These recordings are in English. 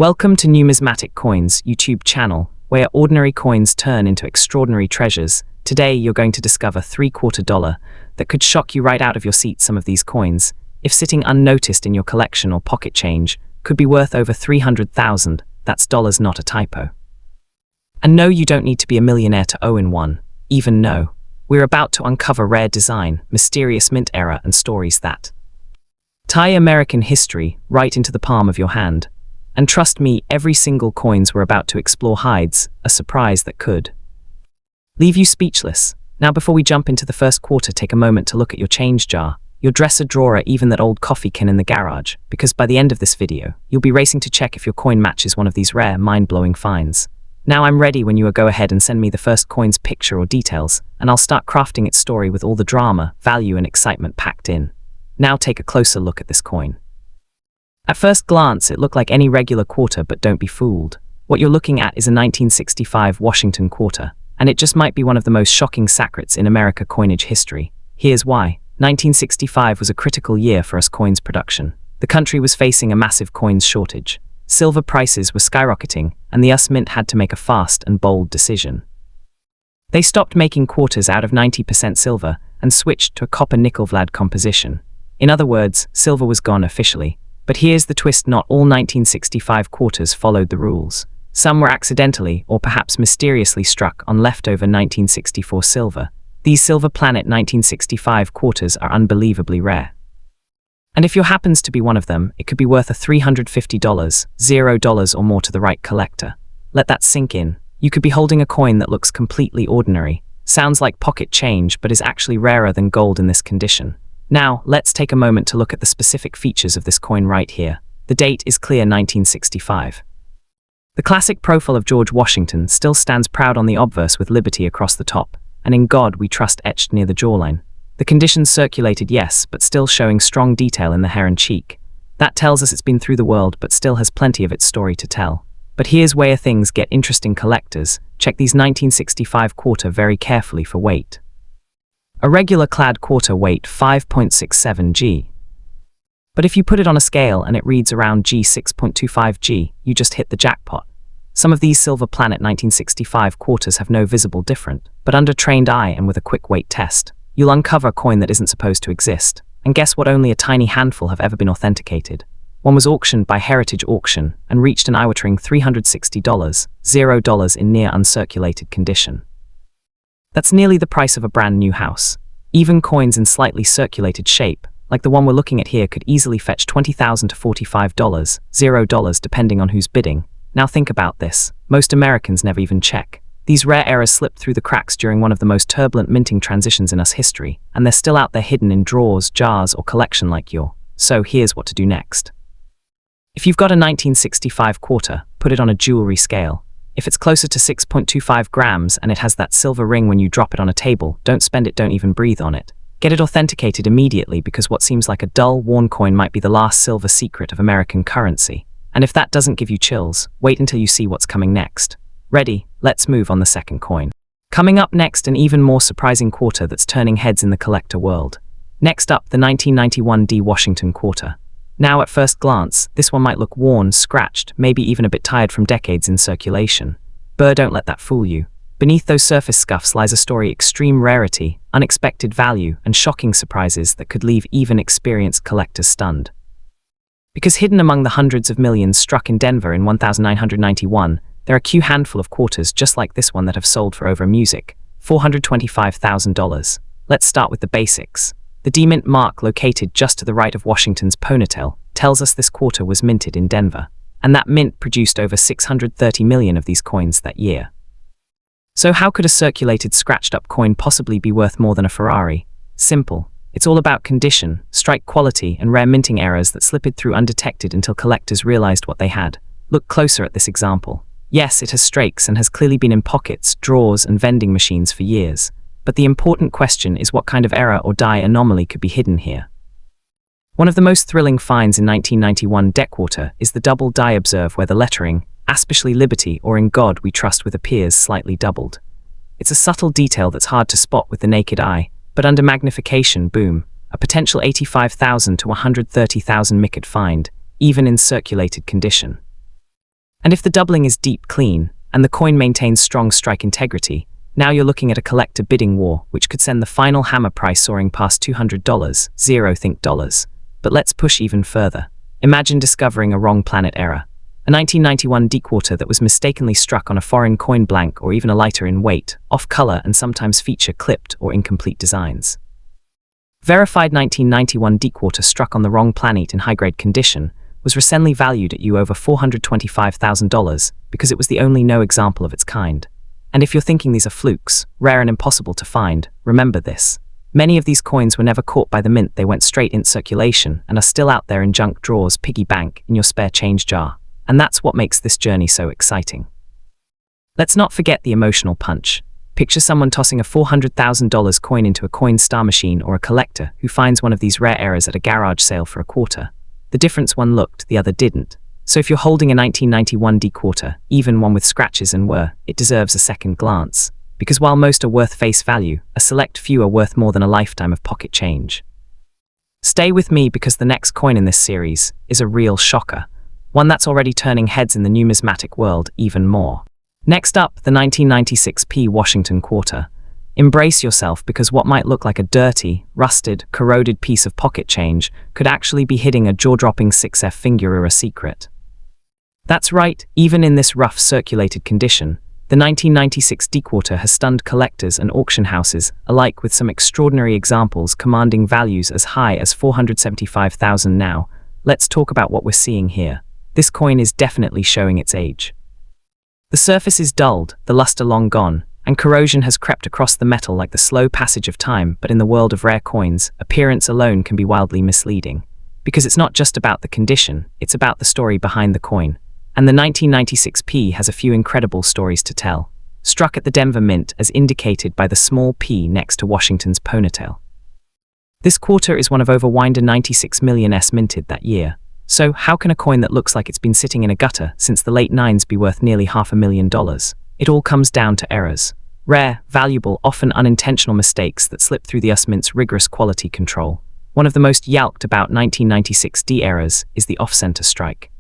Welcome to Numismatic Coins YouTube channel, where ordinary coins turn into extraordinary treasures. Today you're going to discover $3/4 that could shock you right out of your seat. Some of these coins, if sitting unnoticed in your collection or pocket change, could be worth over 300,000. That's dollars, not a typo. And no, you don't need to be a millionaire to own one. Even no. We're about to uncover rare design, mysterious mint era, and stories that tie American history right into the palm of your hand. And trust me, every single coins we're about to explore hides a surprise that could leave you speechless. Now, before we jump into the first quarter, take a moment to look at your change jar, your dresser drawer, even that old coffee can in the garage, because by the end of this video, you'll be racing to check if your coin matches one of these rare, mind-blowing finds. Now I'm ready when you are. Go ahead and send me the first coin's picture or details, and I'll start crafting its story with all the drama, value, and excitement packed in. Now take a closer look at this coin. At first glance, it looked like any regular quarter, but don't be fooled. What you're looking at is a 1965 Washington quarter, and it just might be one of the most shocking secrets in America coinage history. Here's why. 1965 was a critical year for us coins production. The country was facing a massive coins shortage. Silver prices were skyrocketing, and the US Mint had to make a fast and bold decision. They stopped making quarters out of 90% silver and switched to a copper-nickel-vlad composition. In other words, silver was gone officially. But here's the twist: not all 1965 quarters followed the rules. Some were accidentally or perhaps mysteriously struck on leftover 1964 silver. These Silver Planet 1965 quarters are unbelievably rare. And if you happens to be one of them, it could be worth a $350, $0 or more to the right collector. Let that sink in. You could be holding a coin that looks completely ordinary, sounds like pocket change, but is actually rarer than gold in this condition. Now, let's take a moment to look at the specific features of this coin right here. The date is clear: 1965. The classic profile of George Washington still stands proud on the obverse with liberty across the top, and "In God We Trust" etched near the jawline. The conditions circulated, yes, but still showing strong detail in the hair and cheek. That tells us it's been through the world, but still has plenty of its story to tell. But here's where things get interesting, collectors. Check these 1965 quarter very carefully for weight. A regular clad quarter weight 5.67 g. But if you put it on a scale and it reads around G 6.25 g, you just hit the jackpot. Some of these Silver Planet 1965 quarters have no visible difference, but under trained eye and with a quick weight test, you'll uncover a coin that isn't supposed to exist. And guess what? Only a tiny handful have ever been authenticated. One was auctioned by Heritage Auction and reached an eye-watering $360, $0 in near uncirculated condition. That's nearly the price of a brand new house. Even coins in slightly circulated shape, like the one we're looking at here, could easily fetch $20,000 to $45, $0 depending on who's bidding. Now think about this. Most Americans never even check. These rare errors slipped through the cracks during one of the most turbulent minting transitions in US history, and they're still out there hidden in drawers, jars, or collection like yours. So here's what to do next. If you've got a 1965 quarter, put it on a jewelry scale. If it's closer to 6.25 grams and it has that silver ring when you drop it on a table, don't spend it, don't even breathe on it. Get it authenticated immediately, because what seems like a dull, worn coin might be the last silver secret of American currency. And if that doesn't give you chills, wait until you see what's coming next. Ready? Let's move on the second coin. Coming up next, an even more surprising quarter that's turning heads in the collector world. Next up, the 1991 D Washington quarter. Now, at first glance, this one might look worn, scratched, maybe even a bit tired from decades in circulation. Don't let that fool you. Beneath those surface scuffs lies a story: extreme rarity, unexpected value, and shocking surprises that could leave even experienced collectors stunned. Because hidden among the hundreds of millions struck in Denver in 1991, there are a handful of quarters just like this one that have sold for over $425,000. Let's start with the basics. The D Mint mark, located just to the right of Washington's ponytail, tells us this quarter was minted in Denver, and that mint produced over 630 million of these coins that year. So how could a circulated, scratched-up coin possibly be worth more than a Ferrari? Simple. It's all about condition, strike quality, and rare minting errors that slipped through undetected until collectors realized what they had. Look closer at this example. Yes, it has streaks and has clearly been in pockets, drawers, and vending machines for years. But the important question is, what kind of error or die anomaly could be hidden here? One of the most thrilling finds in 1991 deck quarter is the double die. Observe where the lettering, Aspecially Liberty or In God We Trust with, appears slightly doubled. It's a subtle detail that's hard to spot with the naked eye, but under magnification, boom, a potential 85,000 to 130,000 mic could find, even in circulated condition. And if the doubling is deep clean, and the coin maintains strong strike integrity, now you're looking at a collector bidding war, which could send the final hammer price soaring past $200, think dollars. But let's push even further. Imagine discovering a wrong planet error. A 1991 dequarter that was mistakenly struck on a foreign coin blank or even a lighter in weight, off color, and sometimes feature clipped or incomplete designs. Verified 1991 dequarter struck on the wrong planet in high-grade condition was recently valued at over $425,000 because it was the only no example of its kind. And if you're thinking these are flukes, rare and impossible to find, remember this. Many of these coins were never caught by the mint, they went straight into circulation and are still out there in junk drawers, piggy bank, in your spare change jar. And that's what makes this journey so exciting. Let's not forget the emotional punch. Picture someone tossing a $400,000 coin into a coin star machine, or a collector who finds one of these rare errors at a garage sale for a quarter. The difference: one looked, the other didn't. So if you're holding a 1991 dequarter, even one with scratches and wear, it deserves a second glance. Because while most are worth face value, a select few are worth more than a lifetime of pocket change. Stay with me, because the next coin in this series is a real shocker. One that's already turning heads in the numismatic world even more. Next up, the 1996 Washington quarter. Embrace yourself, because what might look like a dirty, rusted, corroded piece of pocket change could actually be hiding a jaw-dropping 6F fingura secret. That's right, even in this rough circulated condition, the 1996 dequarter has stunned collectors and auction houses alike, with some extraordinary examples commanding values as high as $475,000 now. Let's talk about what we're seeing here. This coin is definitely showing its age. The surface is dulled, the luster long gone, and corrosion has crept across the metal like the slow passage of time. But in the world of rare coins, appearance alone can be wildly misleading. Because it's not just about the condition, it's about the story behind the coin. And the 1996 has a few incredible stories to tell. Struck at the Denver Mint, as indicated by the small P next to Washington's ponytail. This quarter is one of over 96 million minted that year. So how can a coin that looks like it's been sitting in a gutter since the late 90s be worth nearly $500,000? It all comes down to errors. Rare, valuable, often unintentional mistakes that slip through the US Mint's rigorous quality control. One of the most yelked about 1996 errors is the off-center strike.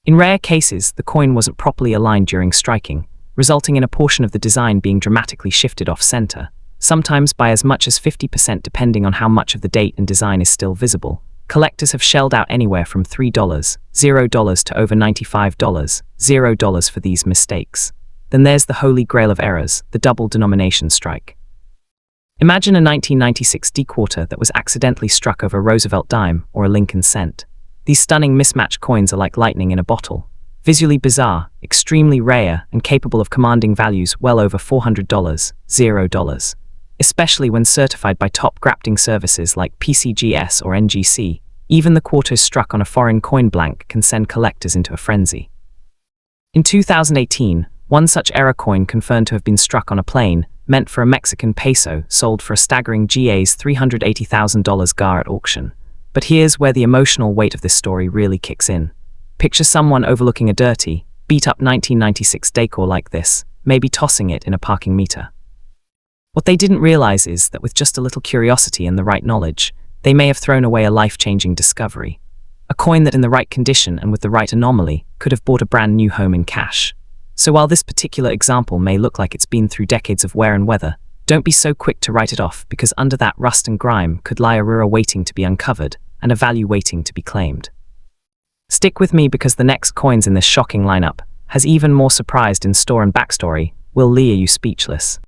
In rare cases, the coin wasn't properly aligned during striking, resulting in a portion of the design being dramatically shifted off-center, sometimes by as much as 50% depending on how much of the date and design is still visible. Collectors have shelled out anywhere from $0 to over $95 for these mistakes. Then there's the holy grail of errors, the double denomination strike. Imagine a 1996 dequarter that was accidentally struck over a Roosevelt dime or a Lincoln cent. These stunning mismatched coins are like lightning in a bottle. Visually bizarre, extremely rare, and capable of commanding values well over $400, especially when certified by top grafting services like PCGS or NGC. Even the quarters struck on a foreign coin blank can send collectors into a frenzy. In 2018, one such error coin confirmed to have been struck on a plane, meant for a Mexican peso, sold for a staggering $380,000 GAR at auction. But here's where the emotional weight of this story really kicks in. Picture someone overlooking a dirty, beat-up 1996 decor like this, maybe tossing it in a parking meter. What they didn't realize is that with just a little curiosity and the right knowledge, they may have thrown away a life-changing discovery. A coin that in the right condition and with the right anomaly could have bought a brand new home in cash. So while this particular example may look like it's been through decades of wear and weather, don't be so quick to write it off, because under that rust and grime could lie a rura waiting to be uncovered and a value waiting to be claimed. Stick with me, because the next coins in this shocking lineup has even more surprise in store and backstory will leave you speechless.